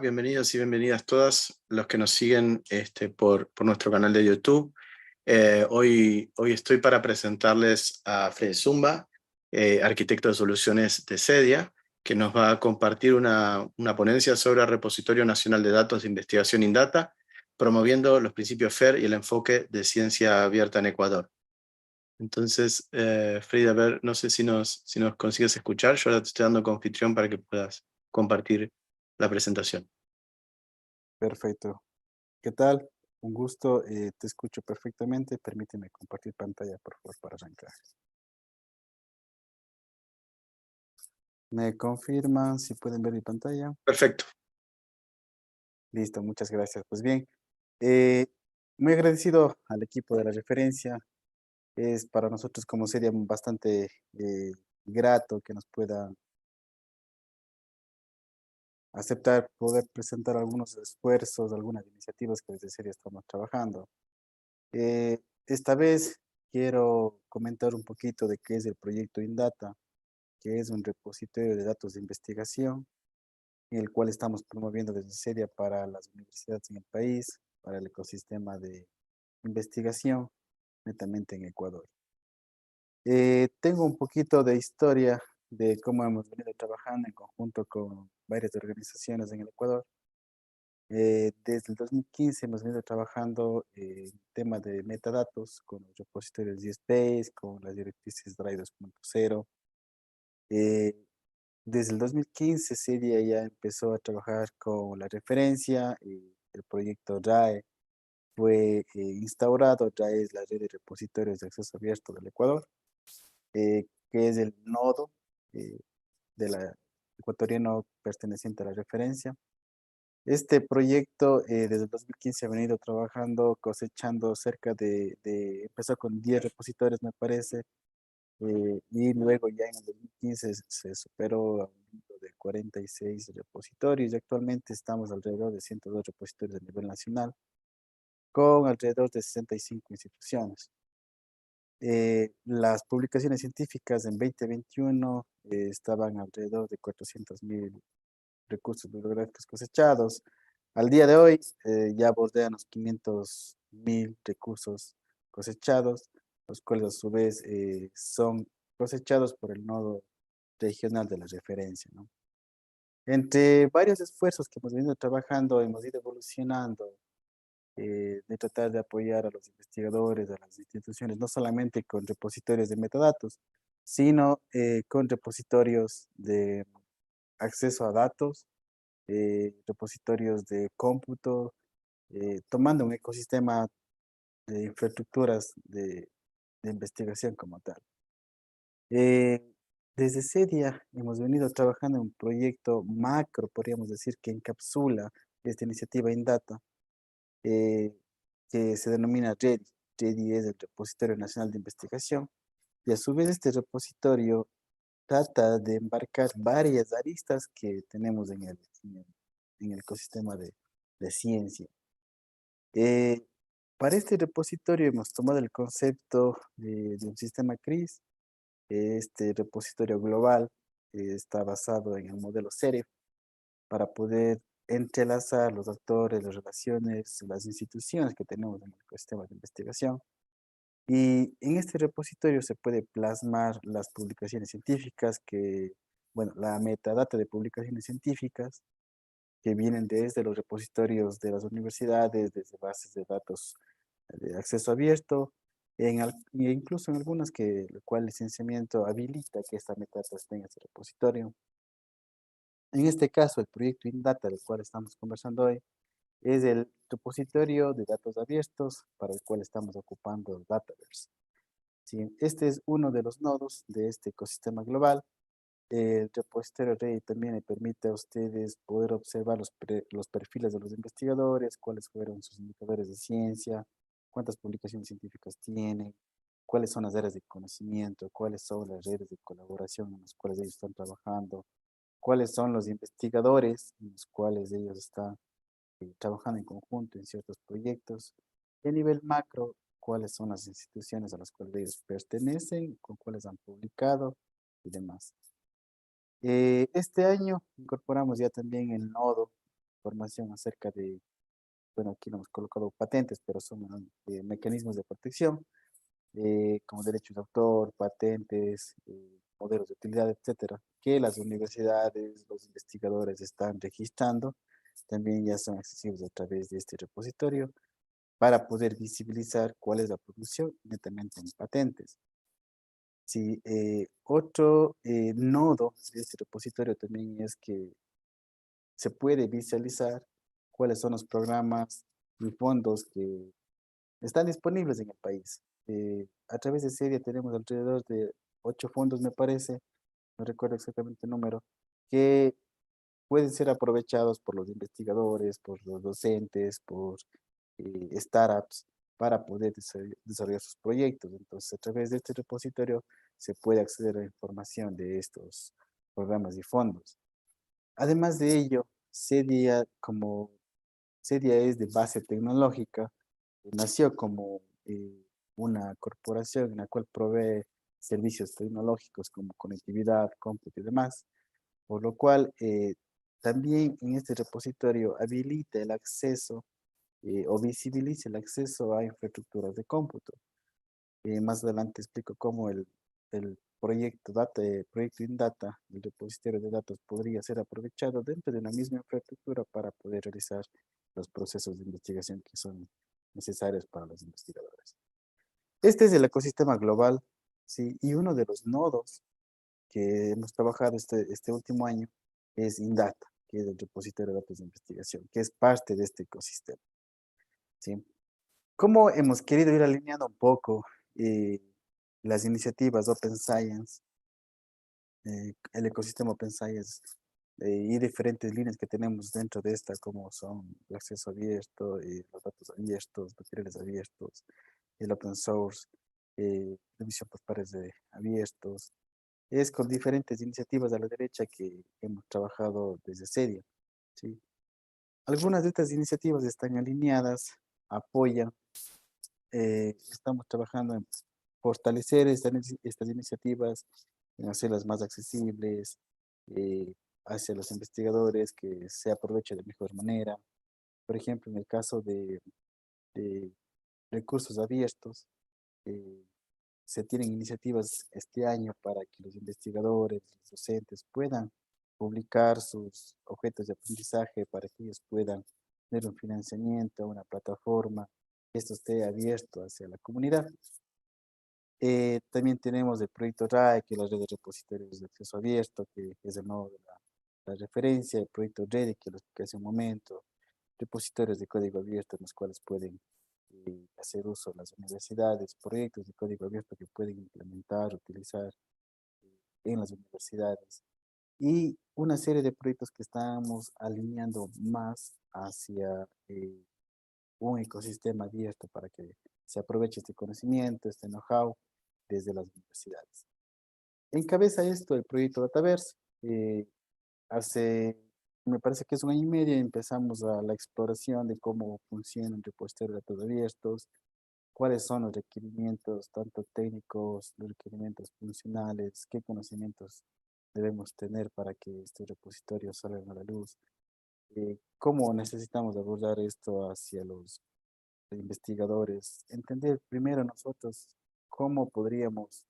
Bienvenidos y bienvenidas todas los que nos siguen por nuestro canal de YouTube. Hoy estoy para presentarles a Fred Zumba, arquitecto de soluciones de CEDIA, que nos va a compartir una ponencia sobre el Repositorio Nacional de Datos de Investigación INDATA, promoviendo los principios FAIR y el enfoque de ciencia abierta en Ecuador. Entonces, Fred, a ver, no sé si nos consigues escuchar. Yo ahora te estoy dando confitrión para que puedas compartir la presentación. Perfecto. ¿Qué tal? Un gusto, te escucho perfectamente. Permíteme compartir pantalla, por favor, para arrancar. ¿Me confirman si pueden ver mi pantalla? Perfecto. Listo, muchas gracias. Pues bien, eh, muy agradecido al equipo de la referencia. Es para nosotros como sería bastante grato que nos pueda aceptar poder presentar algunos esfuerzos, algunas iniciativas que desde serie estamos trabajando. Esta vez quiero comentar un poquito de qué es el proyecto INDATA, que es un repositorio de datos de investigación, en el cual estamos promoviendo desde seria para las universidades en el país, para el ecosistema de investigación, netamente en Ecuador. Tengo un poquito de historia de cómo hemos venido trabajando en conjunto con varias organizaciones en el Ecuador. Desde el 2015 hemos venido trabajando en tema de metadatos con los repositorios DSpace, con las directrices DRIVE 2.0. Eh, Desde el 2015, Cedia ya empezó a trabajar con la referencia y el proyecto RAE fue instaurado. RAE es la red de repositorios de acceso abierto del Ecuador, que es el nodo eh, de la ecuatoriano perteneciente a la referencia. Este proyecto desde el 2015 ha venido trabajando, cosechando empezó con 10 repositorios, me parece, y luego ya en el 2015 se superó a un número de 46 repositorios y actualmente estamos alrededor de 102 repositorios a nivel nacional con alrededor de 65 instituciones. Las publicaciones científicas en 2021 estaban alrededor de 400.000 recursos bibliográficos cosechados. Al día de hoy ya bordean los 500.000 recursos cosechados, los cuales a su vez son cosechados por el nodo regional de la referencia, ¿no? Entre varios esfuerzos que hemos venido trabajando, hemos ido evolucionando de tratar de apoyar a los investigadores, a las instituciones, no solamente con repositorios de metadatos, sino con repositorios de acceso a datos, repositorios de cómputo, tomando un ecosistema de infraestructuras de investigación como tal. Eh, Desde CEDIA hemos venido trabajando en un proyecto macro, podríamos decir, que encapsula esta iniciativa INDATA, eh, que se denomina REDI. REDI es el Repositorio Nacional de Investigación, y a su vez este repositorio trata de embarcar varias aristas que tenemos en el ecosistema de ciencia. Eh, para este repositorio hemos tomado el concepto de un sistema CRIS. Este repositorio global está basado en el modelo CEREF para poder entrelazar los actores, las relaciones, las instituciones que tenemos en el ecosistema de investigación. Y en este repositorio se puede plasmar las publicaciones científicas bueno, la metadata de publicaciones científicas que vienen desde los repositorios de las universidades, desde bases de datos de acceso abierto, e incluso en algunas que el cual licenciamiento habilita que esta metadata esté en este repositorio. En este caso, el proyecto INDATA, del cual estamos conversando hoy, es el repositorio de datos abiertos para el cual estamos ocupando el Dataverse. Sí, este es uno de los nodos de este ecosistema global. El repositorio REI también le permite a ustedes poder observar los perfiles de los investigadores, cuáles fueron sus indicadores de ciencia, cuántas publicaciones científicas tienen, cuáles son las áreas de conocimiento, cuáles son las redes de colaboración en las cuales ellos están trabajando, cuáles son los investigadores en los cuales ellos están trabajando en conjunto en ciertos proyectos. Y a nivel macro, cuáles son las instituciones a las cuales ellos pertenecen, con cuáles han publicado y demás. Este año incorporamos ya también el nodo información acerca de, bueno, aquí no hemos colocado patentes, pero son mecanismos de protección, como derechos de autor, patentes, modelos de utilidad, etcétera, que las universidades, los investigadores están registrando, también ya son accesibles a través de este repositorio para poder visibilizar cuál es la producción netamente en patentes. Sí, otro nodo de este repositorio también es que se puede visualizar cuáles son los programas y fondos que están disponibles en el país. A través de Seria tenemos alrededor de 8 fondos, me parece, no recuerdo exactamente el número, que pueden ser aprovechados por los investigadores, por los docentes, por startups, para poder desarrollar sus proyectos. Entonces, a través de este repositorio se puede acceder a la información de estos programas y fondos. Además de ello, Cedia es de base tecnológica, nació como una corporación en la cual provee servicios tecnológicos como conectividad, cómputo y demás, por lo cual también en este repositorio habilita el acceso o visibiliza el acceso a infraestructuras de cómputo. Más adelante explico cómo el proyecto InData, el repositorio de datos, podría ser aprovechado dentro de una misma infraestructura para poder realizar los procesos de investigación que son necesarios para los investigadores. Este es el ecosistema global, ¿sí? Y uno de los nodos que hemos trabajado este último año es InData, que es el repositorio de datos de investigación, que es parte de este ecosistema, ¿sí? ¿Cómo hemos querido ir alineando un poco eh, las iniciativas Open Science, el ecosistema Open Science y diferentes líneas que tenemos dentro de esta, como son el acceso abierto, los datos abiertos, materiales abiertos, el open source, revisión por pares de abiertos? Es con diferentes iniciativas a la derecha que hemos trabajado desde serio, ¿sí? Algunas de estas iniciativas están alineadas, apoyan, estamos trabajando en fortalecer estas iniciativas, en hacerlas más accesibles hacia los investigadores, que se aproveche de mejor manera. Por ejemplo, en el caso de recursos abiertos, eh, se tienen iniciativas este año para que los investigadores, los docentes puedan publicar sus objetos de aprendizaje para que ellos puedan tener un financiamiento, una plataforma, que esto esté abierto hacia la comunidad. También tenemos el proyecto RAE, que es la red de repositorios de acceso abierto, que es el nodo de la referencia, el proyecto REDI, que lo expliqué hace un momento, repositorios de código abierto en los cuales pueden hacer uso las universidades, proyectos de código abierto que pueden implementar, utilizar en las universidades y una serie de proyectos que estamos alineando más hacia un ecosistema abierto para que se aproveche este conocimiento, este know-how desde las universidades. Encabeza esto el proyecto Dataverse. Hace, me parece que es un año y medio, empezamos a la exploración de cómo funciona un repositorio de datos abiertos, cuáles son los requerimientos, tanto técnicos, los requerimientos funcionales, qué conocimientos debemos tener para que estos repositorios salgan a la luz, cómo necesitamos abordar esto hacia los investigadores, entender primero nosotros cómo podríamos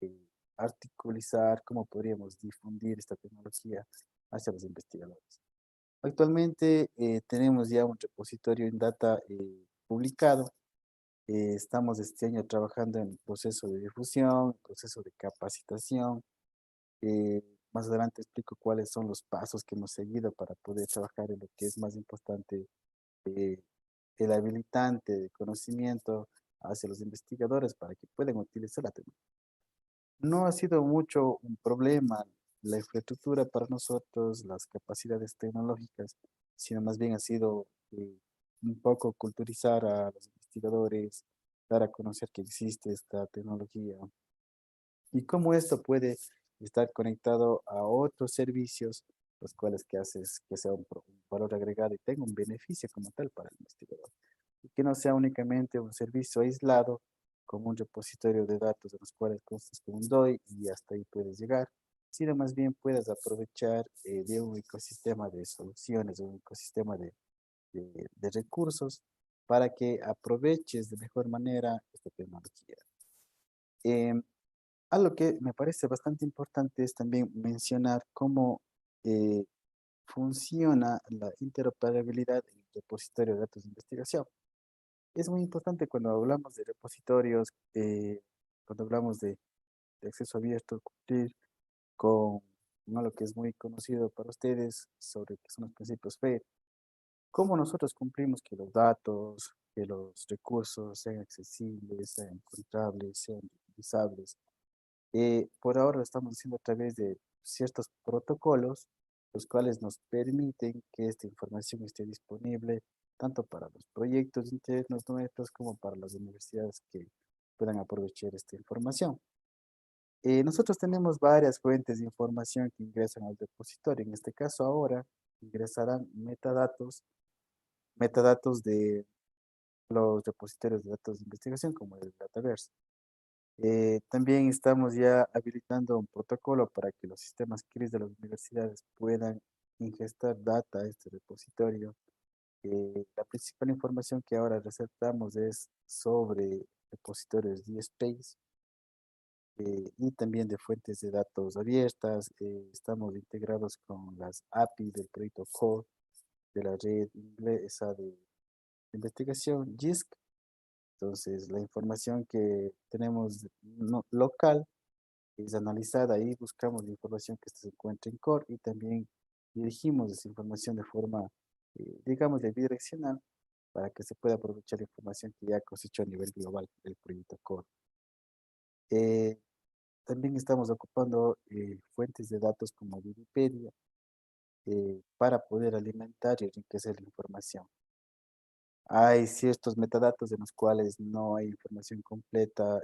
eh, articulizar, cómo podríamos difundir esta tecnología hacia los investigadores. Actualmente tenemos ya un repositorio en data publicado. Estamos este año trabajando en el proceso de difusión, proceso de capacitación. Eh, Más adelante explico cuáles son los pasos que hemos seguido para poder trabajar en lo que es más importante, eh, el habilitante de conocimiento hacia los investigadores para que puedan utilizar la tecnología. No ha sido mucho un problema la infraestructura para nosotros, las capacidades tecnológicas, sino más bien ha sido un poco culturizar a los investigadores, dar a conocer que existe esta tecnología y cómo esto puede estar conectado a otros servicios, los cuales que haces que sea un valor agregado y tenga un beneficio como tal para el investigador. Y que no sea únicamente un servicio aislado, como un repositorio de datos en los cuales constas con un DOI y hasta ahí puedes llegar, sino más bien puedas aprovechar de un ecosistema de soluciones, un ecosistema de recursos para que aproveches de mejor manera esta tecnología. Em, Algo que me parece bastante importante es también mencionar cómo eh, funciona la interoperabilidad en el repositorio de datos de investigación. Es muy importante cuando hablamos de repositorios, cuando hablamos de acceso abierto, cumplir con algo que es muy conocido para ustedes sobre qué son los principios FAIR, cómo nosotros cumplimos que los datos, que los recursos sean accesibles, sean encontrables, sean utilizables. Por ahora lo estamos haciendo a través de ciertos protocolos, los cuales nos permiten que esta información esté disponible tanto para los proyectos internos nuestros como para las universidades que puedan aprovechar esta información. Nosotros tenemos varias fuentes de información que ingresan al repositorio. En este caso ahora ingresarán metadatos de los repositorios de datos de investigación como el Dataverse. También estamos ya habilitando un protocolo para que los sistemas CRIS de las universidades puedan ingestar data a este repositorio. La principal información que ahora resaltamos es sobre repositorios DSpace y también de fuentes de datos abiertas. Estamos integrados con las API del proyecto Core de la red inglesa de investigación JISC. Entonces, la información que tenemos local es analizada y buscamos la información que se encuentra en Core y también dirigimos esa información de forma, digamos, de bidireccional para que se pueda aprovechar la información que ya cosechó a nivel global el proyecto Core. Eh, También estamos ocupando fuentes de datos como Wikipedia para poder alimentar y enriquecer la información. Hay ciertos metadatos en los cuales no hay información completa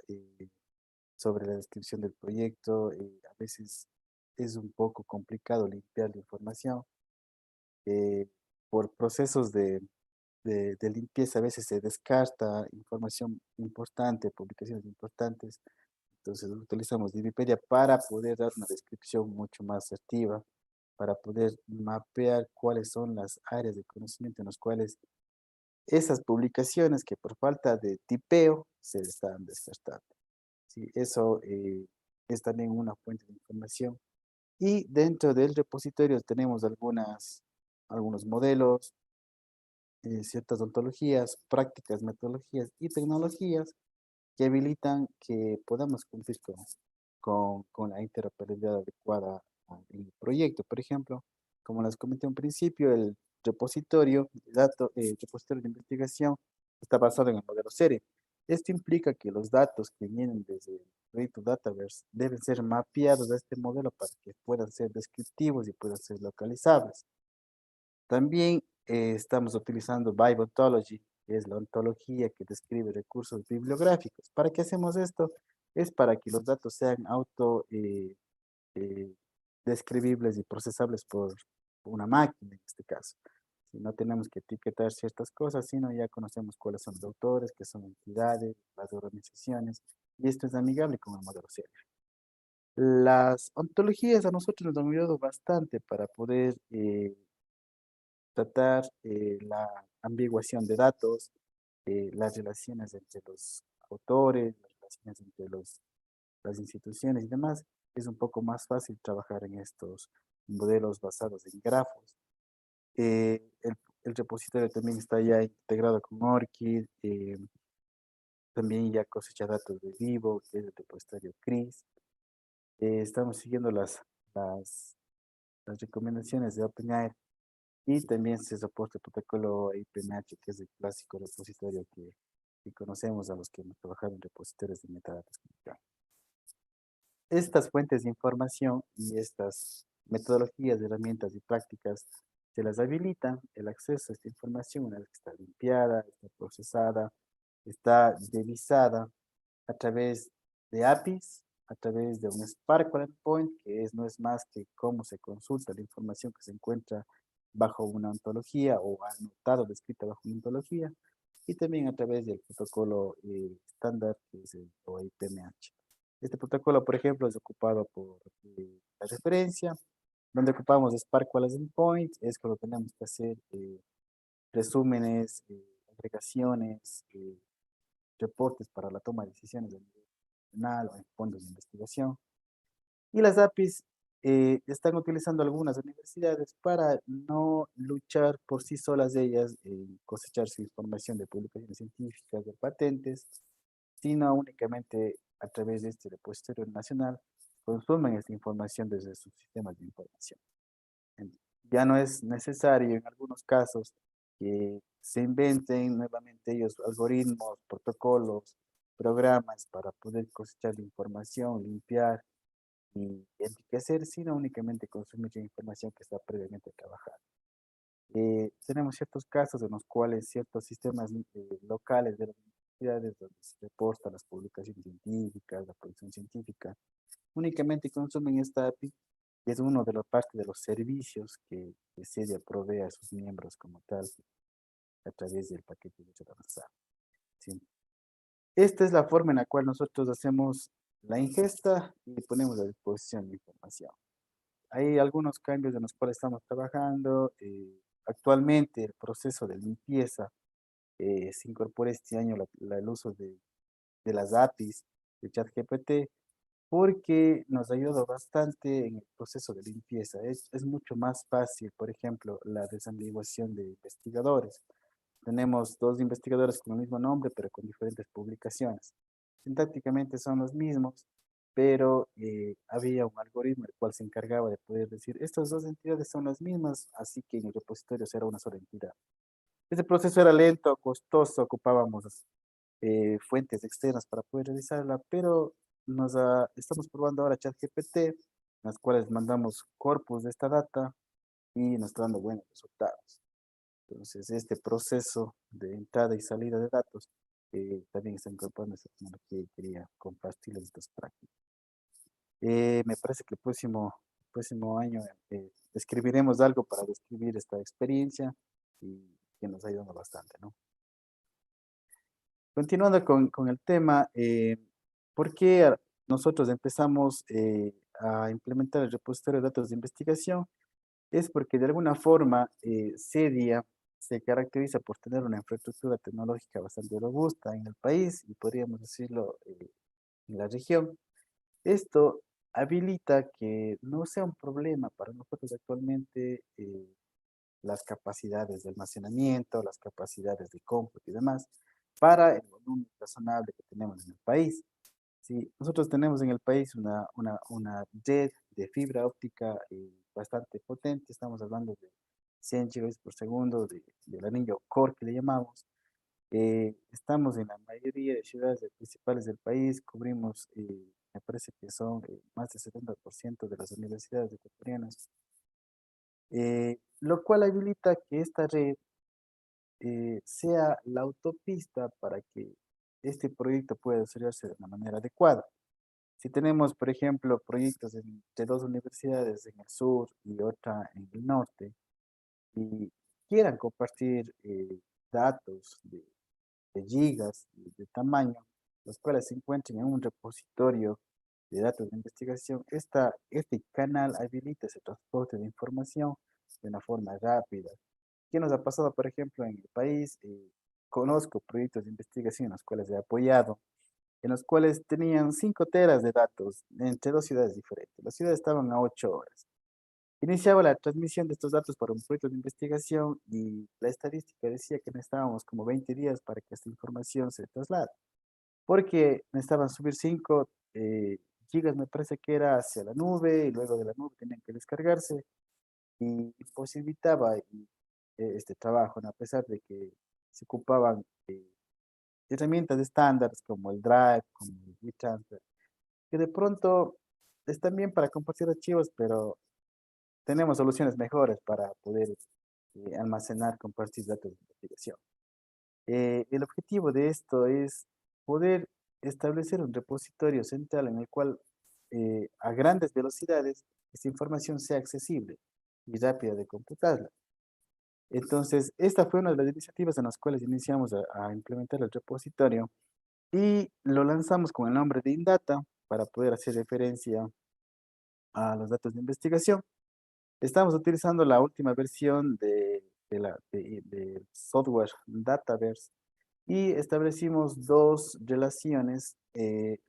sobre la descripción del proyecto. A veces es un poco complicado limpiar la información. eh, por procesos de limpieza a veces se descarta información importante, publicaciones importantes. Entonces utilizamos Wikipedia para poder dar una descripción mucho más asertiva, para poder mapear cuáles son las áreas de conocimiento en las cuales esas publicaciones que por falta de tipeo se están descartando. Sí, eso es también una fuente de información. Y dentro del repositorio tenemos algunos modelos, ciertas ontologías, prácticas, metodologías y tecnologías que habilitan que podamos cumplir con la interoperabilidad adecuada en el proyecto. Por ejemplo, como les comenté en principio, el repositorio de investigación está basado en el modelo serie. Esto implica que los datos que vienen desde el proyecto Dataverse deben ser mapeados a este modelo para que puedan ser descriptivos y puedan ser localizables. También estamos utilizando Bible Ontology, que es la ontología que describe recursos bibliográficos. ¿Para qué hacemos esto? Es para que los datos sean eh, describibles y procesables por una máquina en este caso. Si no tenemos que etiquetar ciertas cosas, sino ya conocemos cuáles son los autores, qué son entidades, las organizaciones, y esto es amigable con el modelo C. Las ontologías a nosotros nos han ayudado bastante para poder tratar la ambiguación de datos, las relaciones entre los autores, las relaciones entre las instituciones y demás. Es un poco más fácil trabajar en estos modelos basados en grafos. El repositorio también está ya integrado con ORCID, también ya cosecha datos de Vivo, que es el repositorio CRIS. Estamos siguiendo las, las recomendaciones de OpenAI y también se soporta el protocolo IPMH, que es el clásico repositorio que conocemos a los que hemos trabajado en repositorios de metadatos. Estas fuentes de información y estas metodologías, herramientas y prácticas se las habilitan el acceso a esta información una vez que está limpiada, está procesada, está revisada a través de APIs, a través de un Spark Endpoint, que no es más que cómo se consulta la información que se encuentra bajo una ontología o anotado, descrita bajo una ontología, y también a través del protocolo estándar que es el OIPMH. Este protocolo, por ejemplo, es ocupado por la referencia, donde ocupamos Spark College Endpoint, es cuando tenemos que hacer resúmenes, agregaciones, reportes para la toma de decisiones a nivel nacional o en fondos de investigación. Y las APIs están utilizando algunas universidades para no luchar por sí solas ellas en cosechar su información de publicaciones científicas, de patentes, sino únicamente a través de este repositorio nacional consumen esta información desde sus sistemas de información. Ya no es necesario en algunos casos que se inventen nuevamente ellos algoritmos, protocolos, programas para poder cosechar la información, limpiar y enriquecer, sino únicamente consumir la información que está previamente trabajada. Tenemos ciertos casos en los cuales ciertos sistemas locales de las universidades donde se reportan las publicaciones científicas, la producción científica, únicamente consumen esta API y es uno de la parte de los servicios que CEDIA provee a sus miembros como tal a través del paquete de red avanzada. ¿Sí? Esta es la forma en la cual nosotros hacemos la ingesta y ponemos a disposición la información. Hay algunos cambios en los cuales estamos trabajando. Actualmente el proceso de limpieza se incorpora este año el uso de las APIs de ChatGPT porque nos ayuda bastante en el proceso de limpieza. Es mucho más fácil, por ejemplo, la desambiguación de investigadores. Tenemos dos investigadores con el mismo nombre, pero con diferentes publicaciones. Sintácticamente son los mismos, pero había un algoritmo el cual se encargaba de poder decir, estas dos entidades son las mismas, así que en el repositorio será una sola entidad. Este proceso era lento, costoso, ocupábamos fuentes externas para poder realizarla, pero estamos probando ahora ChatGPT, en las cuales mandamos corpus de esta data y nos está dando buenos resultados. Entonces, este proceso de entrada y salida de datos también está incorporando esta tecnología y quería compartirles estas prácticas. Me parece que el próximo año escribiremos algo para describir esta experiencia y que nos ha ayudado bastante, ¿no? Continuando con el tema, ¿por qué nosotros empezamos a implementar el repositorio de datos de investigación? Es porque de alguna forma CEDIA se caracteriza por tener una infraestructura tecnológica bastante robusta en el país y podríamos decirlo en la región. Esto habilita que no sea un problema para nosotros actualmente las capacidades de almacenamiento, las capacidades de cómputo y demás para el volumen razonable que tenemos en el país. Sí, nosotros tenemos en el país una red de fibra óptica bastante potente, estamos hablando de 100 gigabits por segundo del anillo core que le llamamos. Estamos en la mayoría de ciudades principales del país, cubrimos, me parece que son más del 70% de las universidades ecuatorianas, lo cual habilita que esta red sea la autopista para que este proyecto pueda desarrollarse de una manera adecuada. Si tenemos, por ejemplo, proyectos de dos universidades en el sur y otra en el norte, y quieran compartir datos de gigas de tamaño, los cuales se encuentren en un repositorio de datos de investigación, este canal habilita ese transporte de información de una forma rápida. ¿Qué nos ha pasado, por ejemplo, en el país? Conozco proyectos de investigación en los cuales he apoyado, en los cuales tenían 5 teras de datos entre dos ciudades diferentes. Las ciudades estaban a 8 horas. Iniciaba la transmisión de estos datos para un proyecto de investigación y la estadística decía que necesitábamos como 20 días para que esta información se traslade, porque necesitaban subir 5 gigas, me parece que era hacia la nube, y luego de la nube tenían que descargarse y posibilitaba este trabajo, ¿no? A pesar de que se ocupaban herramientas estándares como el Drive, como el WeTransfer, que de pronto están bien para compartir archivos, pero tenemos soluciones mejores para poder almacenar, compartir datos de investigación. El objetivo de esto es poder establecer un repositorio central en el cual a grandes velocidades esta información sea accesible y rápida de computarla. Entonces, esta fue una de las iniciativas en las cuales iniciamos a implementar el repositorio y lo lanzamos con el nombre de Indata, para poder hacer referencia a los datos de investigación. Estamos utilizando la última versión de software Dataverse y establecimos dos relaciones.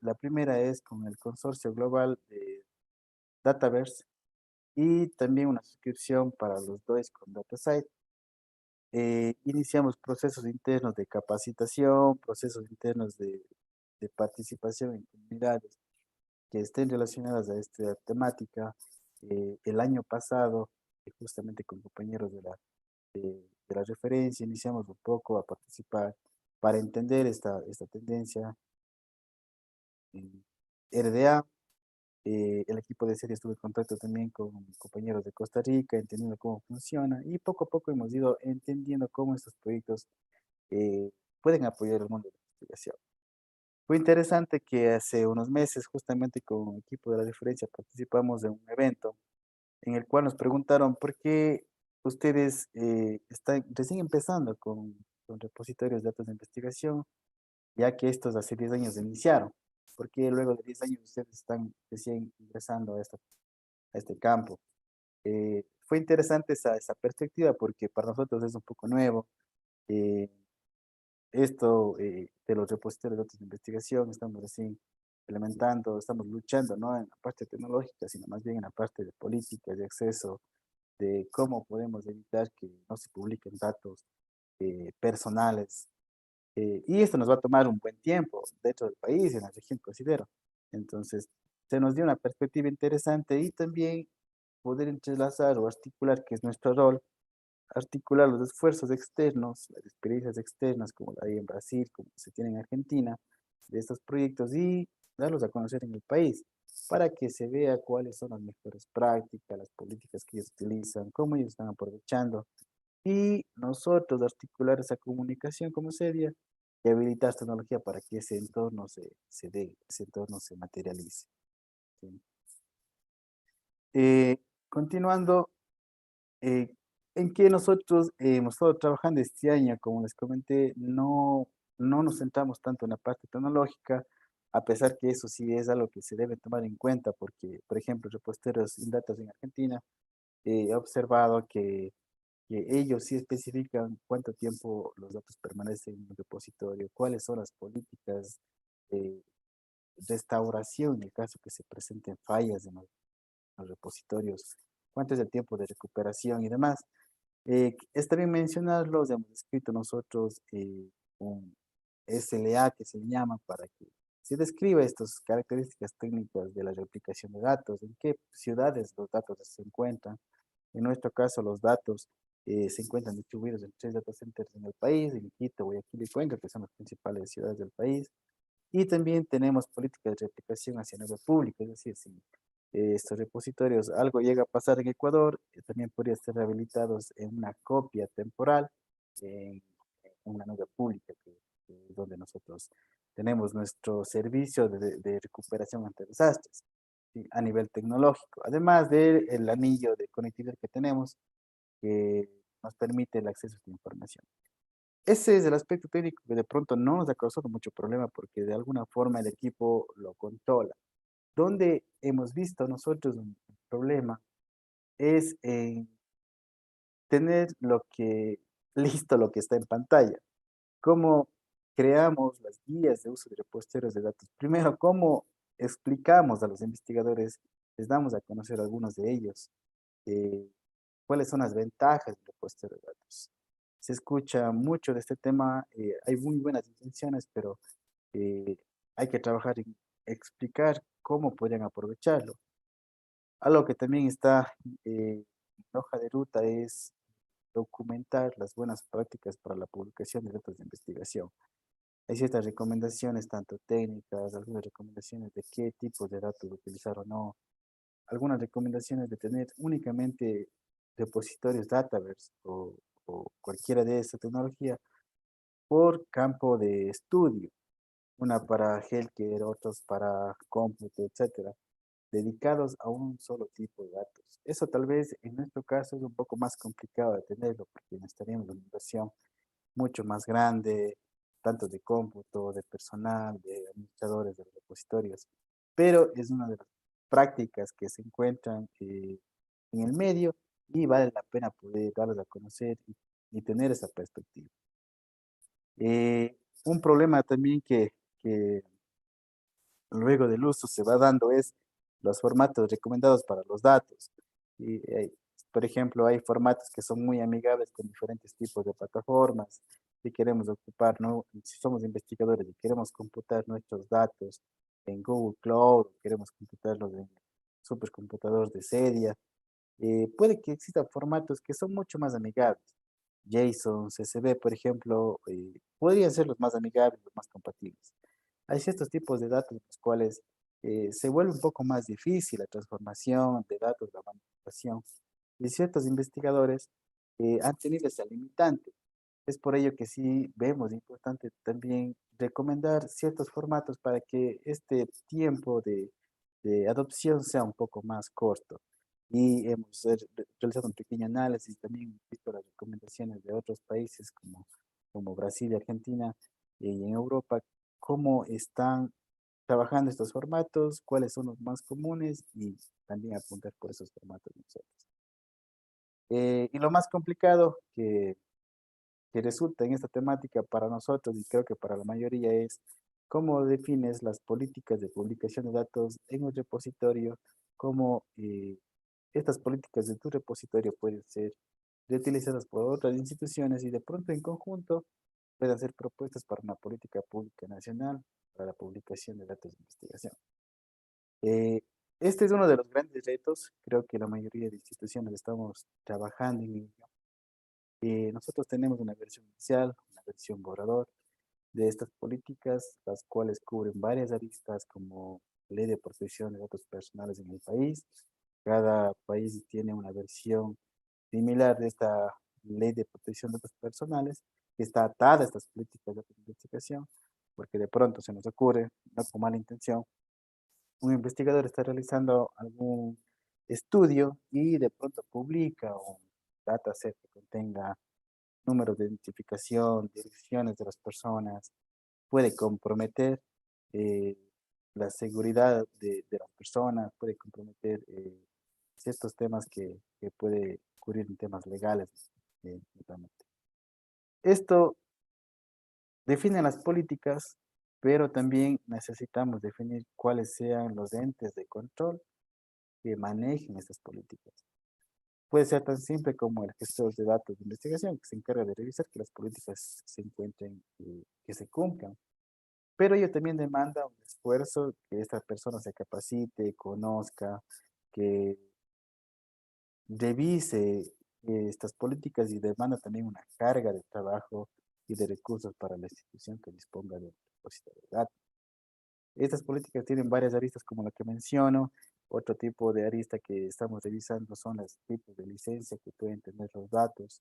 La primera es con el consorcio global de Dataverse y también una suscripción para los dos con DataSite. Iniciamos procesos internos de capacitación, procesos internos de participación en comunidades que estén relacionadas a esta temática. El año pasado, justamente con compañeros de la referencia, iniciamos un poco a participar para entender esta tendencia en RDA. El equipo de serie estuvo en contacto también con compañeros de Costa Rica, entendiendo cómo funciona y poco a poco hemos ido entendiendo cómo estos proyectos eh, pueden apoyar el mundo de la investigación. Fue interesante que hace unos meses, justamente con el equipo de la referencia, participamos de un evento en el cual nos preguntaron por qué ustedes están recién empezando con repositorios de datos de investigación, ya que estos hace 10 años iniciaron. ¿Por qué luego de 10 años ustedes están recién ingresando a este campo? Fue interesante esa perspectiva porque para nosotros es un poco nuevo. Eh, Esto de los repositorios de datos de investigación, estamos recién implementando, estamos luchando, no en la parte tecnológica, sino más bien en la parte de políticas, de acceso, de cómo podemos evitar que no se publiquen datos personales. Y esto nos va a tomar un buen tiempo dentro del país, en la región, considero. Entonces, se nos dio una perspectiva interesante y también poder entrelazar o articular, que es nuestro rol, articular los esfuerzos externos, las experiencias externas, como la hay en Brasil, como se tiene en Argentina, de estos proyectos y darlos a conocer en el país, para que se vea cuáles son las mejores prácticas, las políticas que ellos utilizan, cómo ellos están aprovechando, y nosotros articular esa comunicación como seria y habilitar tecnología para que ese entorno se dé, ese entorno se materialice. ¿Sí? Continuando, eh, en que nosotros hemos estado trabajando este año, como les comenté, no nos centramos tanto en la parte tecnológica, a pesar que eso sí es algo que se debe tomar en cuenta, porque, por ejemplo, reposteros Indatas en Argentina, he observado que ellos sí especifican cuánto tiempo los datos permanecen en un repositorio, cuáles son las políticas de restauración en el caso que se presenten fallas en los repositorios, cuánto es el tiempo de recuperación y demás. Está bien mencionarlos, hemos escrito nosotros un SLA que se llama para que se describa estas características técnicas de la replicación de datos, en qué ciudades los datos se encuentran. En nuestro caso, los datos se encuentran distribuidos en 3 data centers en el país, en Quito, Guayaquil y Cuenca, que son las principales ciudades del país. Y también tenemos políticas de replicación hacia nube pública, es decir, si estos repositorios algo llega a pasar en Ecuador, también podrían ser rehabilitados en una copia temporal en una nube pública, que es donde nosotros tenemos nuestro servicio de recuperación ante desastres, ¿sí? A nivel tecnológico, además del anillo de conectividad que tenemos, que nos permite el acceso a esta información. Ese es el aspecto técnico que de pronto no nos ha causado mucho problema porque de alguna forma el equipo lo controla. Donde hemos visto nosotros un problema es en tener listo lo que está en pantalla. ¿Cómo creamos las guías de uso de reposteros de datos? Primero, ¿cómo explicamos a los investigadores? Les damos a conocer algunos de ellos. eh, ¿Cuáles son las ventajas del repostero de datos? Se escucha mucho de este tema, hay muy buenas intenciones, pero eh, hay que trabajar en explicar cómo podrían aprovecharlo. Algo que también está en la hoja de ruta es documentar las buenas prácticas para la publicación de datos de investigación. Hay ciertas recomendaciones, tanto técnicas, algunas recomendaciones de qué tipo de datos utilizar o no, algunas recomendaciones de tener únicamente repositorios Dataverse o cualquiera de esta tecnología por campo de estudio, una para healthcare, otros para cómputo, etcétera, dedicados a un solo tipo de datos. Eso tal vez en nuestro caso es un poco más complicado de tenerlo porque necesitaríamos una inversión mucho más grande, tanto de cómputo, de personal, de administradores de los repositorios. pero es una de las prácticas que se encuentran en el medio y vale la pena poder darlas a conocer y tener esa perspectiva. Eh, un problema también que luego del uso se va dando es los formatos recomendados para los datos. Y, por ejemplo, hay formatos que son muy amigables con diferentes tipos de plataformas. Si queremos ocupar, ¿no? Si somos investigadores y queremos computar nuestros datos en Google Cloud, queremos computarlos en supercomputadores de serie, puede que existan formatos que son mucho más amigables. JSON, CSV, por ejemplo, podrían ser los más amigables, los más compatibles. Hay ciertos tipos de datos en los cuales se vuelve un poco más difícil la transformación de datos, la manipulación. Y ciertos investigadores han tenido esa limitante. Es por ello que sí vemos importante también recomendar ciertos formatos para que este tiempo de adopción sea un poco más corto. Y hemos realizado un pequeño análisis, también visto las recomendaciones de otros países como Brasil y Argentina y en Europa, cómo están trabajando estos formatos, cuáles son los más comunes y también apuntar por esos formatos nosotros. Y lo más complicado que resulta en esta temática para nosotros y creo que para la mayoría es cómo defines las políticas de publicación de datos en un repositorio, cómo estas políticas de tu repositorio pueden ser reutilizadas por otras instituciones y de pronto en conjunto pueden ser propuestas para una política pública nacional para la publicación de datos de investigación. Eh, este es uno de los grandes retos, creo que la mayoría de instituciones estamos trabajando en ello. Nosotros tenemos una versión inicial, una versión borrador de estas políticas, las cuales cubren varias aristas como ley de protección de datos personales en el país. Cada país tiene una versión similar de esta ley de protección de datos personales que está atada a estas políticas de investigación, porque de pronto se nos ocurre, no con mala intención, un investigador está realizando algún estudio y de pronto publica un dataset que contenga números de identificación, direcciones de las personas, puede comprometer eh, la seguridad de las personas, puede comprometer ciertos temas que puede ocurrir en temas legales. Totalmente. Esto define las políticas, pero también necesitamos definir cuáles sean los entes de control que manejen estas políticas. Puede ser tan simple como el gestor de datos de investigación, que se encarga de revisar que las políticas se encuentren, que se cumplan. Pero ello también demanda un esfuerzo que esta persona se capacite, conozca, que revise estas políticas y demanda también una carga de trabajo y de recursos para la institución que disponga de un repositorio de datos. Estas políticas tienen varias aristas como la que menciono. Otro tipo de arista que estamos revisando son los tipos de licencia que pueden tener los datos.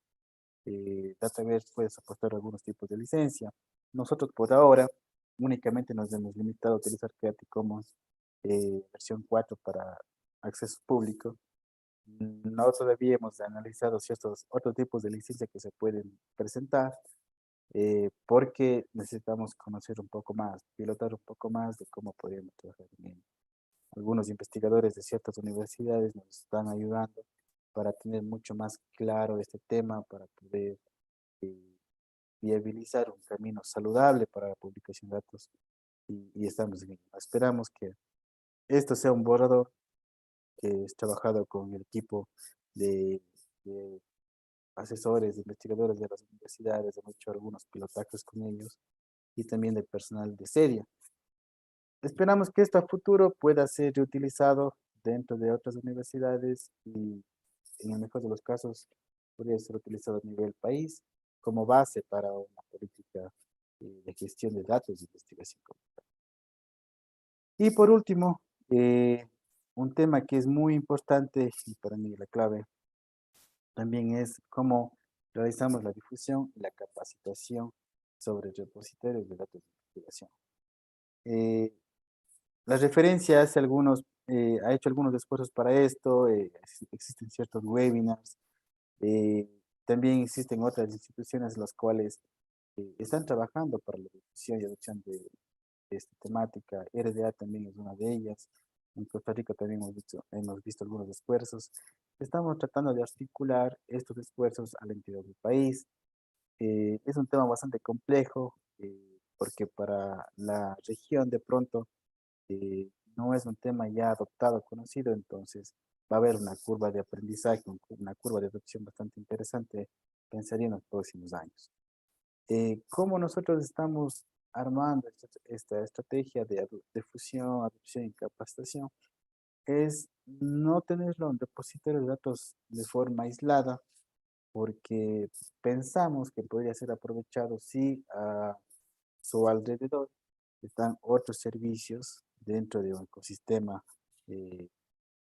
Dataverse puede soportar algunos tipos de licencia. Nosotros por ahora únicamente nos hemos limitado a utilizar Creative Commons versión 4 para acceso público. No todavía hemos analizado ciertos otros tipos de licencia que se pueden presentar porque necesitamos conocer un poco más, pilotar un poco más de cómo podríamos trabajar en ello. Algunos investigadores de ciertas universidades nos están ayudando para tener mucho más claro este tema, para poder eh, viabilizar un camino saludable para la publicación de datos y estamos en ello. Esperamos que esto sea un borrador que es trabajado con el equipo de asesores, de investigadores de las universidades, han hecho algunos pilotajes con ellos y también del personal de serie. Esperamos que esto a futuro pueda ser reutilizado dentro de otras universidades y en el mejor de los casos podría ser utilizado a nivel país como base para una política de gestión de datos de investigación. Y por último, un tema que es muy importante y para mí la clave también es cómo realizamos la difusión y la capacitación sobre repositorios de datos de investigación. Eh, la referencia hace algunos, ha hecho algunos esfuerzos para esto, existen ciertos webinars, eh, también existen otras instituciones las cuales están trabajando para la difusión y adopción esta temática. RDA también es una de ellas. En Costa Rica también hemos visto algunos esfuerzos. Estamos tratando de articular estos esfuerzos al interior del país. Es un tema bastante complejo porque para la región de pronto no es un tema ya adoptado, conocido, entonces va a haber una curva de aprendizaje, una curva de adopción bastante interesante, pensaría en los próximos años. ¿Cómo nosotros estamos armando esta estrategia de fusión, adopción y capacitación? Es no tenerlo en repositorio de datos de forma aislada, porque pensamos que podría ser aprovechado si a su alrededor están otros servicios dentro de un ecosistema eh,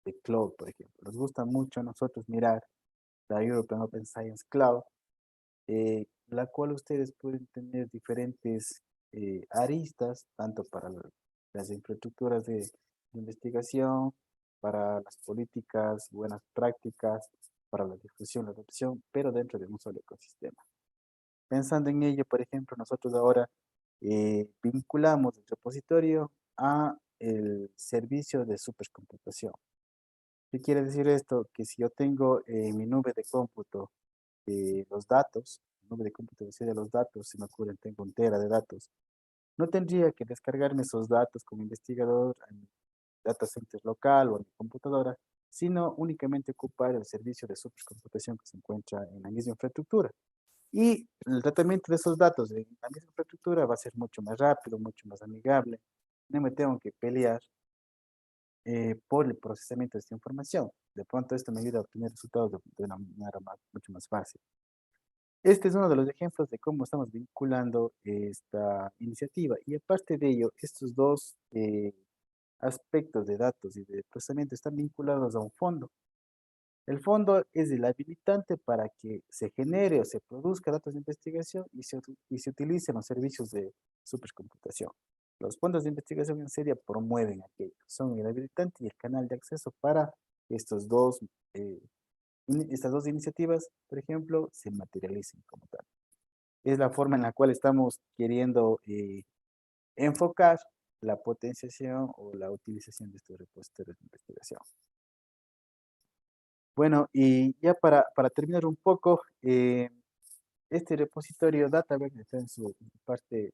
de cloud, por ejemplo. Nos gusta mucho a nosotros mirar la European Open Science Cloud, la cual ustedes pueden tener diferentes aristas, tanto para las infraestructuras de investigación, para las políticas, buenas prácticas, para la difusión, la adopción, pero dentro de un solo ecosistema. Pensando en ello, por ejemplo, nosotros ahora vinculamos el repositorio a el servicio de supercomputación. ¿Qué quiere decir esto? Que si yo tengo en mi nube de cómputo los datos, nube de cómputo de los datos, se me ocurren, tengo un tera de datos, no tendría que descargarme esos datos como investigador en mi data center local o en mi computadora, sino únicamente ocupar el servicio de supercomputación que se encuentra en la misma infraestructura. Y el tratamiento de esos datos en la misma infraestructura va a ser mucho más rápido, mucho más amigable. No me tengo que pelear por el procesamiento de esta información. De pronto esto me ayuda a obtener resultados de una manera mucho más fácil. Este es uno de los ejemplos de cómo estamos vinculando esta iniciativa. Y aparte de ello, estos dos aspectos de datos y de procesamiento están vinculados a un fondo. El fondo es el habilitante para que se genere o se produzca datos de investigación y se utilicen los servicios de supercomputación. Los fondos de investigación en serie promueven aquello, son el habilitante y el canal de acceso para estos dos, eh, estas dos iniciativas, por ejemplo, se materialicen como tal. Es la forma en la cual estamos queriendo enfocar la potenciación o la utilización de estos repositorios de investigación. Bueno, y ya para terminar un poco, este repositorio DataBank está en su parte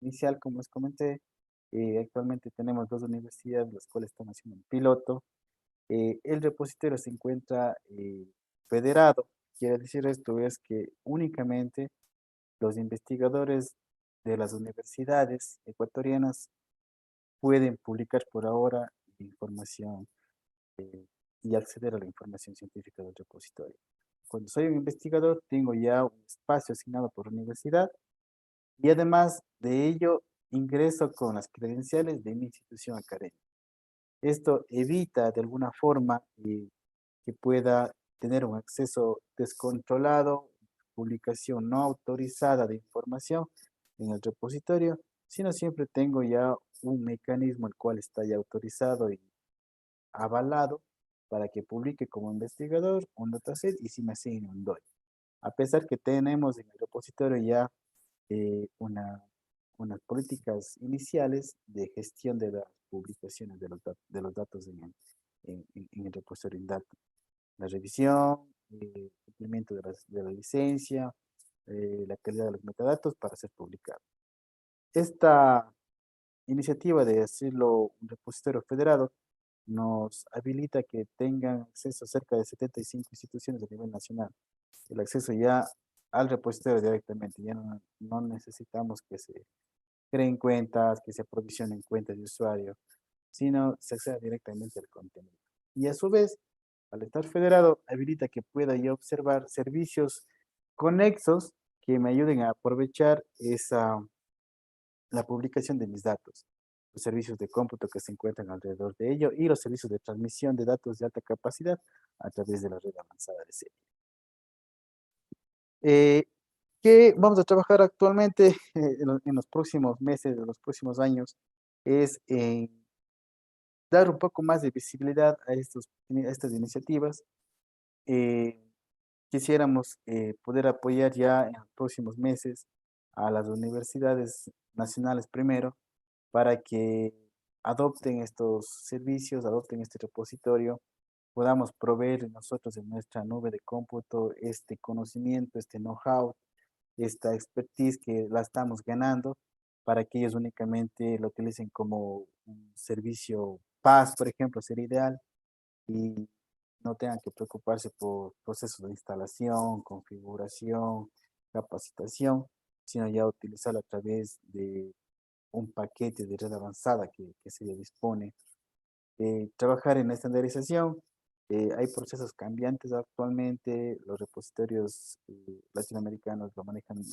inicial, como les comenté. Actualmente tenemos dos universidades, las cuales están haciendo un piloto. El repositorio se encuentra federado. Quiere decir esto es que únicamente los investigadores de las universidades ecuatorianas pueden publicar por ahora información y acceder a la información científica del repositorio. Cuando soy un investigador, tengo ya un espacio asignado por universidad y además de ello, ingreso con las credenciales de mi institución académica. Esto evita de alguna forma que pueda tener un acceso descontrolado, publicación no autorizada de información en el repositorio, sino siempre tengo ya un mecanismo el cual está ya autorizado y avalado para que publique como investigador un dataset y si me asigna un DOI. A pesar que tenemos en el repositorio ya unas políticas iniciales de gestión de las publicaciones de los datos en el repositorio INDATA. La revisión, cumplimiento de la licencia, la calidad de los metadatos para ser publicado. Esta iniciativa de hacerlo un repositorio federado nos habilita que tengan acceso a cerca de 75 instituciones a nivel nacional. El acceso ya al repositorio directamente, ya no necesitamos que se creen cuentas, que se aprovisionen cuentas de usuario, sino se accede directamente al contenido. Y a su vez, al estar federado, habilita que pueda yo observar servicios conexos que me ayuden a aprovechar la publicación de mis datos, los servicios de cómputo que se encuentran alrededor de ello y los servicios de transmisión de datos de alta capacidad a través de la red avanzada de serie. ¿Qué vamos a trabajar actualmente en los próximos meses, en los próximos años? Es en dar un poco más de visibilidad a estas iniciativas. Eh, Quisiéramos poder apoyar ya en los próximos meses a las universidades nacionales primero, para que adopten estos servicios, adopten este repositorio, podamos proveer nosotros en nuestra nube de cómputo este conocimiento, este know-how, esta expertise que la estamos ganando para que ellos únicamente lo utilicen como un servicio PaaS, por ejemplo, sería ideal, y no tengan que preocuparse por procesos de instalación, configuración, capacitación, sino ya utilizarlo a través de un paquete de red avanzada que se dispone. Trabajar en la estandarización. Hay procesos cambiantes actualmente, los repositorios latinoamericanos lo manejan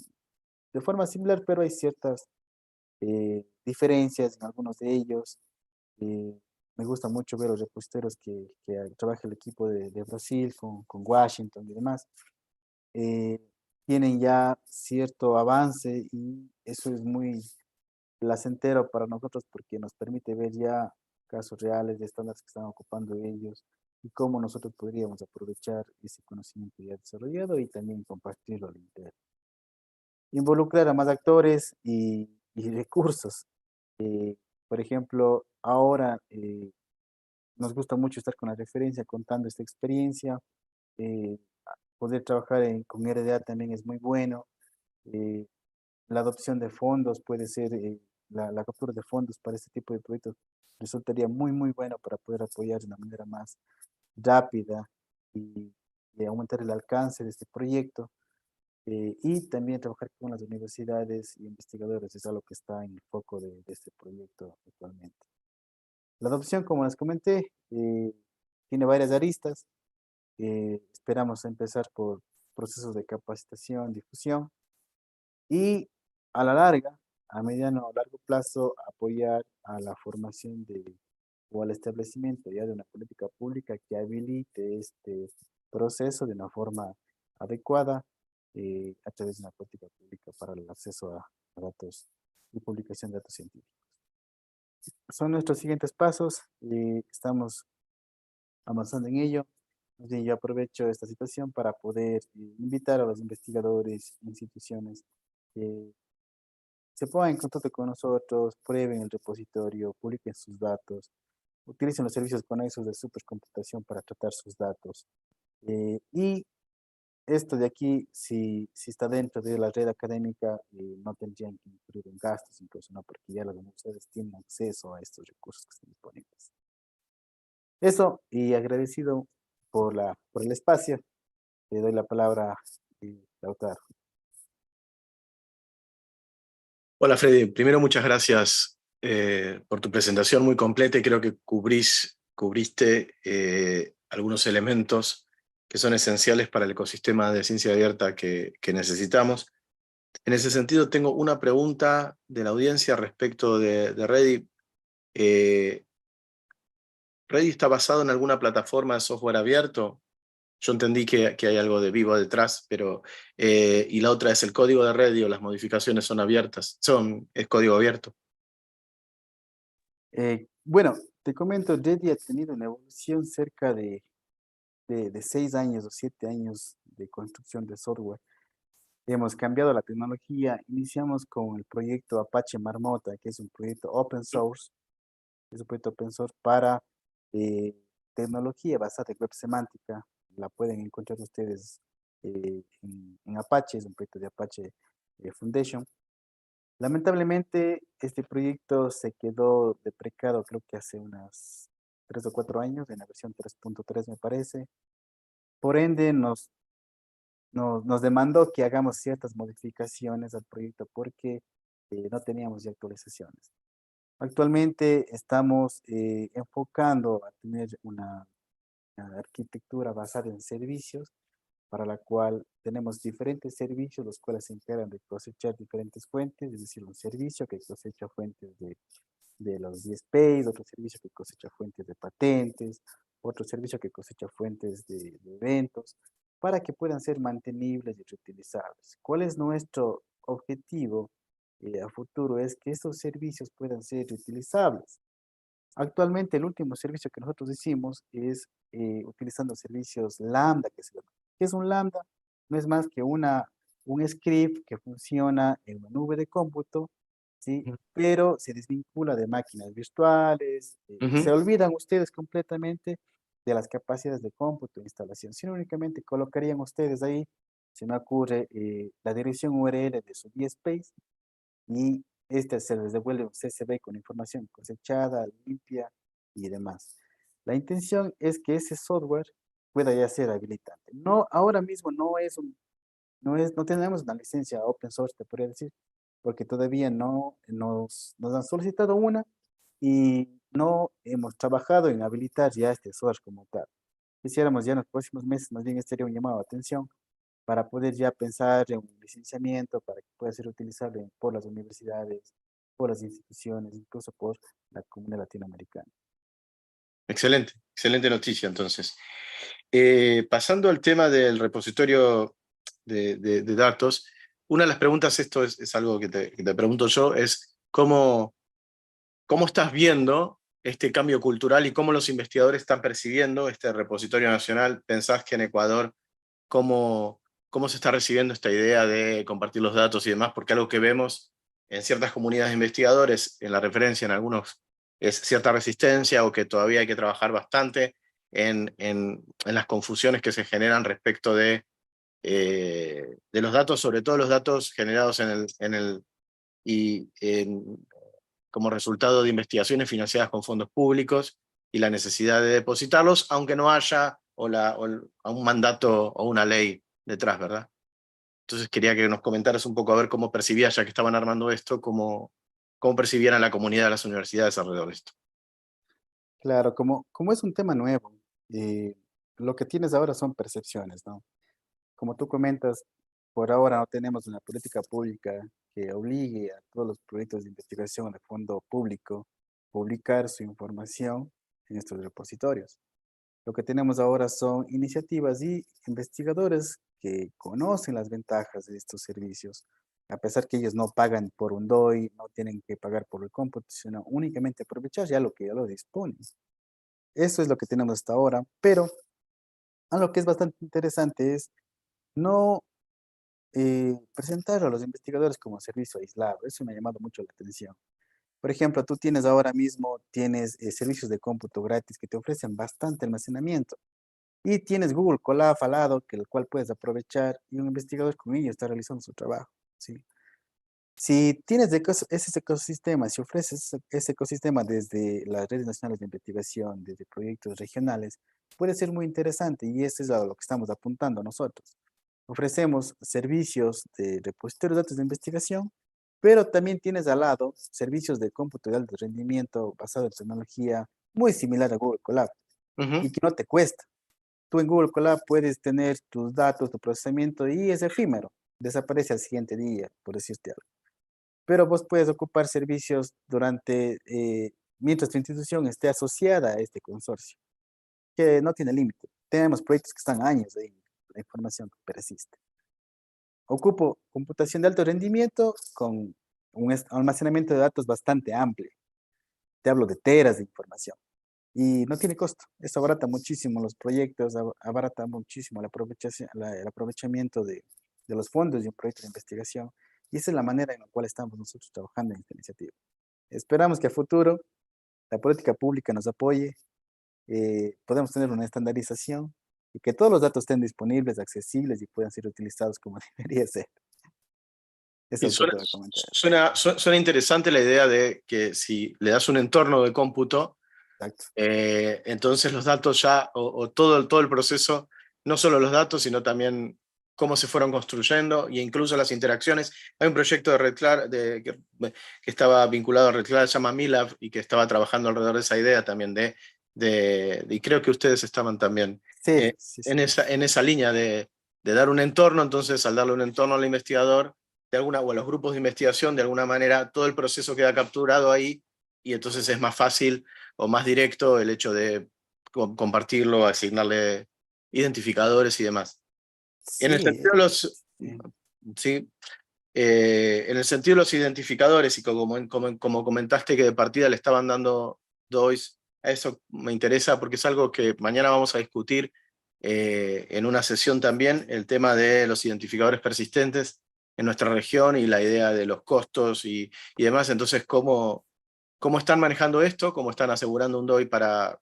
de forma similar, pero hay ciertas diferencias en algunos de ellos. Eh, Me gusta mucho ver los repositorios que trabaja el equipo de Brasil con Washington y demás. Eh, Tienen ya cierto avance y eso es muy placentero para nosotros porque nos permite ver ya casos reales de estándares que están ocupando ellos y cómo nosotros podríamos aprovechar ese conocimiento ya desarrollado y también compartirlo al interno. Involucrar a más actores y recursos. Eh, por ejemplo, ahora nos gusta mucho estar con la referencia, contando esta experiencia. eh, Poder trabajar con RDA también es muy bueno. eh, la adopción de fondos puede ser, la captura de fondos para este tipo de proyectos resultaría muy, muy bueno para poder apoyar de una manera más rápida y, y aumentar el alcance de este proyecto. Y también trabajar con las universidades y investigadores es algo que está en el foco de este proyecto actualmente. La adopción, como les comenté, tiene varias aristas. Esperamos empezar por procesos de capacitación, difusión y a la larga, a mediano o largo plazo, apoyar a la formación o al establecimiento ya de una política pública que habilite este proceso de una forma adecuada a través de una política pública para el acceso a datos y publicación de datos científicos. Son nuestros siguientes pasos y estamos avanzando en ello. Así yo aprovecho esta situación para poder invitar a los investigadores, instituciones que se pongan en contacto con nosotros, prueben el repositorio, publiquen sus datos, utilicen los servicios conexos de supercomputación para tratar sus datos. Y esto de aquí, si está dentro de la red académica, no tendrían que incurrir en gastos incluso, ¿no? Porque ya las universidades tienen acceso a estos recursos que están disponibles. Eso, y agradecido por el espacio, le doy la palabra a Lautaro. Hola Freddy, primero muchas gracias por tu presentación muy completa y creo que cubriste algunos elementos que son esenciales para el ecosistema de ciencia abierta que necesitamos. En ese sentido, tengo una pregunta de la audiencia respecto de Ready. Eh, ¿Ready está basado en alguna plataforma de software abierto? Yo entendí que hay algo de vivo detrás, pero y la otra es el código de Ready o las modificaciones son abiertas, es código abierto. Bueno, te comento, Reddy ha tenido una evolución cerca de 6 años o 7 años de construcción de software. Hemos cambiado la tecnología, iniciamos con el proyecto Apache Marmota, que es un proyecto open source, es un proyecto open source para eh, tecnología basada en web semántica. La pueden encontrar ustedes en Apache, es un proyecto de Apache Foundation. Lamentablemente, este proyecto se quedó deprecado, creo que hace unas 3 o 4 años, en la versión 3.3 me parece. Por ende, nos demandó que hagamos ciertas modificaciones al proyecto porque no teníamos ya actualizaciones. Actualmente estamos enfocando a tener una arquitectura basada en servicios, para la cual tenemos diferentes servicios, los cuales se encargan de cosechar diferentes fuentes, es decir, un servicio que cosecha fuentes de los DSPs, otro servicio que cosecha fuentes de patentes, otro servicio que cosecha fuentes de eventos, para que puedan ser mantenibles y reutilizables. ¿Cuál es nuestro objetivo a futuro? Es que estos servicios puedan ser reutilizables. Actualmente, el último servicio que nosotros hicimos es utilizando servicios Lambda, que se llama. ¿Qué es un Lambda? No es más que un script que funciona en una nube de cómputo ¿sí? Pero se desvincula de máquinas virtuales, se Ujú. olvidan ustedes completamente de las capacidades de cómputo e instalación, sino únicamente colocarían ustedes ahí, se me ocurre, la dirección URL de su DSpace y este se les devuelve un CSV con información cosechada, limpia y demás. La intención es que ese software pueda ya ser habilitante. No, ahora mismo no tenemos una licencia open source, te podría decir, porque todavía no nos han solicitado una y no hemos trabajado en habilitar ya este software como tal. Quisiéramos ya en los próximos meses, más bien este sería un llamado de atención para poder ya pensar en un licenciamiento para que pueda ser utilizable por las universidades, por las instituciones, incluso por la comunidad latinoamericana. Excelente, excelente noticia entonces. Pasando al tema del repositorio de datos, una de las preguntas, esto es algo que te pregunto yo, es cómo estás viendo este cambio cultural y cómo los investigadores están percibiendo este repositorio nacional. ¿Pensás que en Ecuador cómo se está recibiendo esta idea de compartir los datos y demás? Porque algo que vemos en ciertas comunidades de investigadores, en la referencia en algunos, es cierta resistencia o que todavía hay que trabajar bastante en las confusiones que se generan respecto de los datos, sobre todo los datos generados y como resultado de investigaciones financiadas con fondos públicos y la necesidad de depositarlos, aunque no haya un mandato o una ley detrás, ¿verdad? Entonces quería que nos comentaras un poco a ver cómo percibías, ya que estaban armando esto, cómo percibían a la comunidad de las universidades alrededor de esto. Claro, como es un tema nuevo, lo que tienes ahora son percepciones, ¿no? Como tú comentas, por ahora no tenemos una política pública que obligue a todos los proyectos de investigación de fondo público publicar su información en estos repositorios. Lo que tenemos ahora son iniciativas y investigadores que conocen las ventajas de estos servicios, a pesar que ellos no pagan por un DOI, no tienen que pagar por el cómputo, sino únicamente aprovechar ya lo que ya lo disponen. Eso es lo que tenemos hasta ahora, pero algo que es bastante interesante es no presentarlo a los investigadores como servicio aislado. Eso me ha llamado mucho la atención. Por ejemplo, tú tienes ahora mismo, tienes servicios de cómputo gratis que te ofrecen bastante almacenamiento. Y tienes Google Colab al lado, que el cual puedes aprovechar y un investigador con ello está realizando su trabajo, ¿sí? Si tienes ese ecosistema, si ofreces ese ecosistema desde las redes nacionales de investigación, desde proyectos regionales, puede ser muy interesante y eso es a lo que estamos apuntando nosotros. Ofrecemos servicios de repositorio de datos de investigación, pero también tienes al lado servicios de cómputo de alto rendimiento basado en tecnología muy similar a Google Colab Ujú. y que no te cuesta. Tú en Google Colab puedes tener tus datos, tu procesamiento y es efímero. Desaparece al siguiente día, por decirte algo. Pero vos puedes ocupar servicios mientras tu institución esté asociada a este consorcio, que no tiene límite. Tenemos proyectos que están años ahí, la información persiste. Ocupo computación de alto rendimiento con un almacenamiento de datos bastante amplio. Te hablo de teras de información. Y no tiene costo. Eso abarata muchísimo los proyectos, abarata muchísimo el aprovechamiento de los fondos de un proyecto de investigación. Y esa es la manera en la cual estamos nosotros trabajando en esta iniciativa. Esperamos que a futuro la política pública nos apoye, podamos tener una estandarización y que todos los datos estén disponibles, accesibles y puedan ser utilizados como debería ser. Eso Y es lo que te voy a comentar. suena interesante la idea de que si le das un entorno de cómputo, Exacto. entonces los datos ya, o todo el proceso, no solo los datos, sino también cómo se fueron construyendo e incluso las interacciones. Hay un proyecto de Red Cloud que estaba vinculado a Red Cloud, se llama MILAB, y que estaba trabajando alrededor de esa idea también y creo que ustedes estaban también Sí, sí, sí. en esa línea de dar un entorno. Entonces al darle un entorno al investigador, o a los grupos de investigación, de alguna manera todo el proceso queda capturado ahí y entonces es más fácil o más directo el hecho de compartirlo, asignarle identificadores y demás. En el Sí, sentido de los, sí. sí, en el sentido de los identificadores, y como comentaste que de partida le estaban dando DOIs, a eso me interesa porque es algo que mañana vamos a discutir en una sesión también, el tema de los identificadores persistentes. nuestra región y la idea de los costos y demás. Entonces, ¿cómo están manejando esto? ¿Cómo están asegurando un DOI para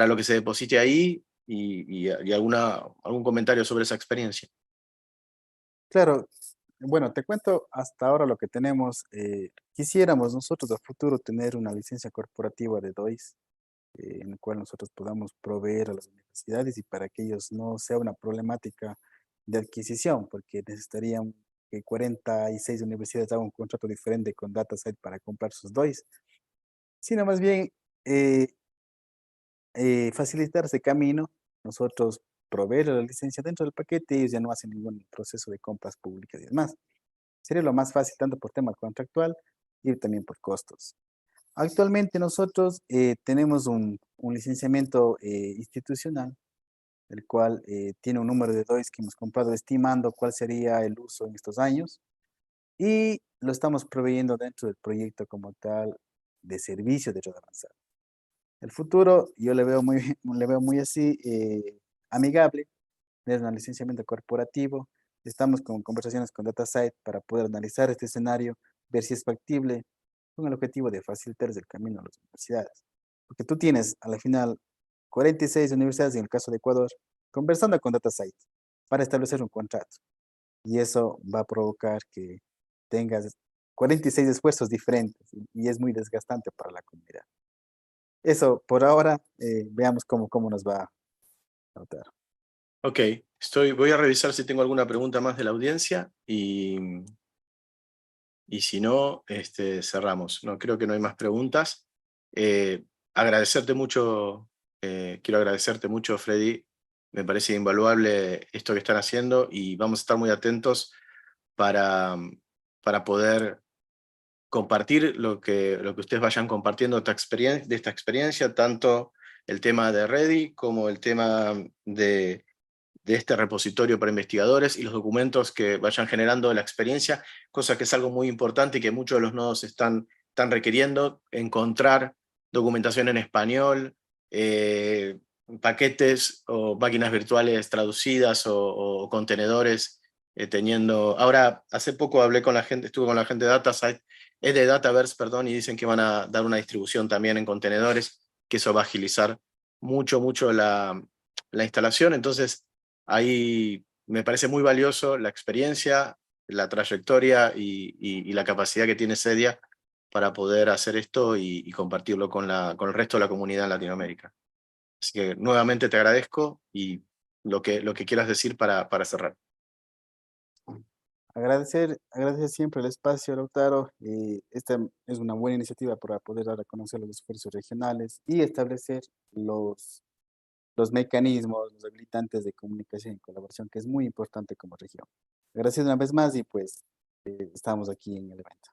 lo que se deposite ahí? Y algún comentario sobre esa experiencia. Claro, bueno, te cuento hasta ahora lo que tenemos. Quisiéramos nosotros a futuro tener una licencia corporativa de DOIs, en el cual nosotros podamos proveer a las universidades y para que ellos no sea una problemática de adquisición, porque necesitarían que 46 universidades hagan un contrato diferente con DataSite para comprar sus DOIs, sino más bien eh, facilitar ese camino, nosotros proveer la licencia dentro del paquete y ellos ya no hacen ningún proceso de compras públicas y demás. Sería lo más fácil tanto por tema contractual y también por costos. Actualmente nosotros tenemos un licenciamiento institucional, el cual tiene un número de DOIs que hemos comprado estimando cuál sería el uso en estos años y lo estamos proveyendo dentro del proyecto como tal de servicio de red avanzada. El futuro yo le veo muy, le veo muy así, amigable, es un licenciamiento corporativo. Estamos con conversaciones con DataSite para poder analizar este escenario, ver si es factible, con el objetivo de facilitarles el camino a las universidades. Porque tú tienes, a la final, 46 universidades en el caso de Ecuador, conversando con DataSite para establecer un contrato. Y eso va a provocar que tengas 46 esfuerzos diferentes y es muy desgastante para la comunidad. Eso, por ahora, veamos cómo nos va a notar. Ok, voy a revisar si tengo alguna pregunta más de la audiencia y si no, cerramos. No, creo que no hay más preguntas. Agradecerte mucho, quiero agradecerte mucho, Freddy. Me parece invaluable esto que están haciendo y vamos a estar muy atentos para, para poder compartir lo que ustedes vayan compartiendo de esta experiencia, tanto el tema de Ready como el tema de este repositorio para investigadores y los documentos que vayan generando de la experiencia, cosa que es algo muy importante y que muchos de los nodos están requiriendo, encontrar documentación en español, paquetes o máquinas virtuales traducidas o contenedores, Ahora, hace poco hablé con la gente, estuve con la gente de DataSite, es de Dataverse, perdón, y dicen que van a dar una distribución también en contenedores, que eso va a agilizar mucho la instalación. Entonces, ahí me parece muy valioso la experiencia, la trayectoria y la capacidad que tiene Sedia para poder hacer esto y compartirlo con el resto de la comunidad en Latinoamérica. Así que nuevamente te agradezco y lo que quieras decir para cerrar. Agradecer siempre el espacio, Lautaro. Esta es una buena iniciativa para poder dar a conocer los esfuerzos regionales y establecer los mecanismos, los habilitantes de comunicación y colaboración, que es muy importante como región. Gracias una vez más y pues estamos aquí en el evento.